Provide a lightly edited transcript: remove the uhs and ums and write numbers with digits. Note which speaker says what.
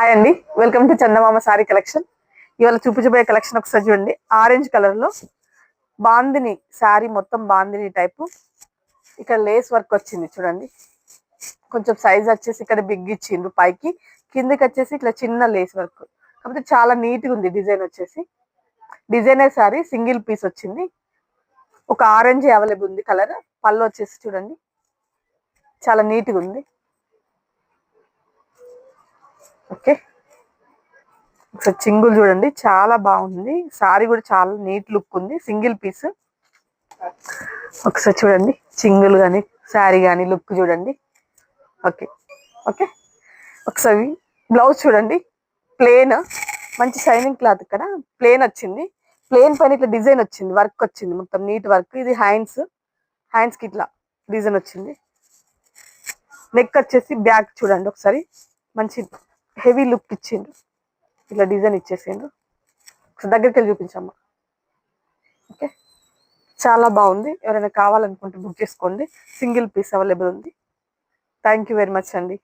Speaker 1: Hi అండి, welcome to Chandamama sorry collection. ఇవాళ చూపించబోయే కలెక్షన్ ఒకసారి చూడండి. ఆరెంజ్ కలర్ లో బాందిని సారీ, మొత్తం బాందిని టైపు. ఇక్కడ లేస్ వర్క్ వచ్చింది చూడండి. కొంచెం సైజ్ వచ్చేసి ఇక్కడ బిగ్ ఇచ్చిండ్రు పైకి, కిందకి వచ్చేసి ఇట్లా చిన్న లేస్ వర్క్. కాకపోతే చాలా నీట్ గా ఉంది డిజైన్ వచ్చేసి. డిజైనర్ సారీ, సింగిల్ పీస్ వచ్చింది. ఒక ఆరెంజ్ అవైలబుల్ ఉంది కలర్. పళ్ళు వచ్చేసి చూడండి, చాలా నీట్ గా ఉంది. ఓకే, ఒకసారి చింగులు చూడండి, చాలా బాగుంది. సారీ కూడా చాలా నీట్ లుక్ ఉంది, సింగిల్ పీస్. ఒకసారి చూడండి చింగులు కానీ శారీ కానీ లుక్ చూడండి. ఓకే ఓకే, ఒకసారి బ్లౌజ్ చూడండి. ప్లేన్, మంచి షైనింగ్ క్లాత్. ఇక్కడ ప్లేన్ వచ్చింది, ప్లేన్ పైన ఇట్లా డిజైన్ వచ్చింది, వర్క్ వచ్చింది, మొత్తం నీట్ వర్క్. ఇది హ్యాండ్స్ కి ఇట్లా డిజైన్ వచ్చింది. నెక్ వచ్చేసి బ్యాక్ చూడండి ఒకసారి, మంచి హెవీ లుక్ ఇచ్చిండ్రు, ఇట్లా డిజైన్ ఇచ్చేసిండ్రు. దగ్గరికి వెళ్ళి చూపించమ్మా. ఓకే, చాలా బాగుంది. ఎవరైనా కావాలనుకుంటే బుక్ చేసుకోండి. సింగిల్ పీస్ అవైలబుల్ ఉంది. థ్యాంక్ యూ వెరీ మచ్ అండి.